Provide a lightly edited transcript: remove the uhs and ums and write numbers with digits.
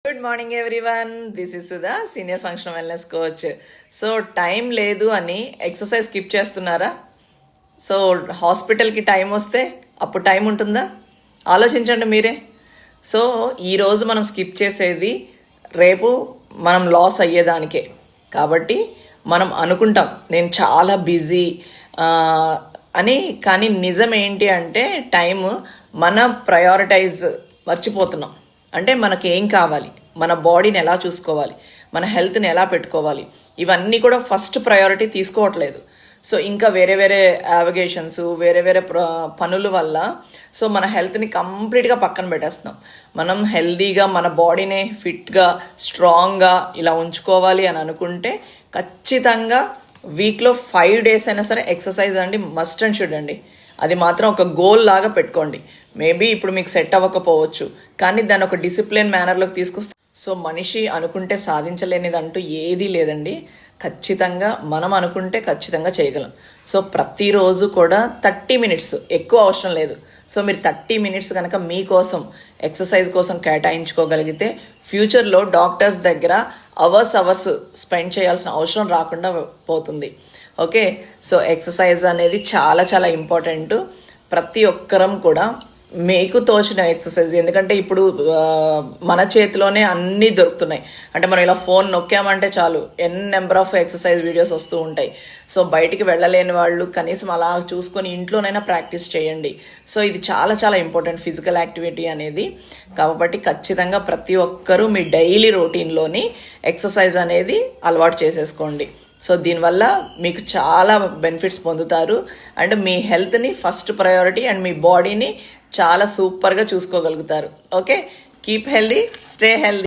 Good morning everyone, this is Sudha, senior functional wellness coach. So time లేదు అని exercise skip చేస్తున్నారా? So హాస్పిటల్కి time వస్తే అప్పుడు టైం ఉంటుందా? ఆలోచించండి మీరే. సో ఈరోజు మనం స్కిప్ చేసేది రేపు మనం లాస్ అయ్యేదానికే. కాబట్టి మనం అనుకుంటాం నేను చాలా బిజీ అని, కానీ నిజం ఏంటి అంటే టైం మన ప్రయారిటైజ్ మర్చిపోతున్నాం. అంటే మనకి ఏం కావాలి, మన బాడీని ఎలా చూసుకోవాలి, మన హెల్త్ని ఎలా పెట్టుకోవాలి, ఇవన్నీ కూడా ఫస్ట్ ప్రయారిటీ తీసుకోవట్లేదు. సో ఇంకా వేరే వేరే యావిగేషన్స్, వేరే వేరే పనుల వల్ల సో మన హెల్త్ని కంప్లీట్గా పక్కన పెట్టేస్తున్నాం. మనం హెల్దీగా మన బాడీని ఫిట్గా స్ట్రాంగ్గా ఇలా ఉంచుకోవాలి అని అనుకుంటే ఖచ్చితంగా వీక్లో 5 days అయినా సరే ఎక్సర్సైజ్ అండి మస్ట్ అండ్ షుడ్ అండి. అది మాత్రం ఒక గోల్ లాగా పెట్టుకోండి. మేబీ ఇప్పుడు మీకు సెట్ అవ్వకపోవచ్చు, కానీ దాన్ని ఒక డిసిప్లిన్ మేనర్లోకి తీసుకొస్తే సో మనిషి అనుకుంటే సాధించలేనిది అంటూ ఏదీ లేదండి. ఖచ్చితంగా మనం అనుకుంటే ఖచ్చితంగా చేయగలం. సో ప్రతిరోజు కూడా 30 minutes, ఎక్కువ అవసరం లేదు. సో మీరు 30 minutes కనుక మీకోసం ఎక్సర్సైజ్ కోసం కేటాయించుకోగలిగితే ఫ్యూచర్లో డాక్టర్స్ దగ్గర అవర్స్ స్పెండ్ చేయాల్సిన అవసరం రాకుండా పోతుంది. ఓకే, సో ఎక్సర్సైజ్ అనేది చాలా చాలా ఇంపార్టెంట్. ప్రతి ఒక్కరం కూడా మీకు తోచిన ఎక్సర్సైజ్, ఎందుకంటే ఇప్పుడు మన చేతిలోనే అన్నీ దొరుకుతున్నాయి. అంటే మనం ఇలా ఫోన్ నొక్కామంటే చాలు నెంబర్ ఆఫ్ ఎక్సర్సైజ్ వీడియోస్ వస్తూ ఉంటాయి. సో బయటికి వెళ్ళలేని వాళ్ళు కనీసం అలా చూసుకొని ఇంట్లోనైనా ప్రాక్టీస్ చేయండి. సో ఇది చాలా చాలా ఇంపార్టెంట్ ఫిజికల్ యాక్టివిటీ అనేది. కాబట్టి ఖచ్చితంగా ప్రతి ఒక్కరూ మీ డైలీ రొటీన్లోని ఎక్సర్సైజ్ అనేది అలవాటు చేసేసుకోండి. సో దీనివల్ల మీకు చాలా బెనిఫిట్స్ పొందుతారు. అండ్ మీ హెల్త్ని ఫస్ట్ ప్రయారిటీ అండ్ మీ బాడీని చాలా సూపర్గా చూసుకోగలుగుతారు. Okay, keep healthy, stay healthy.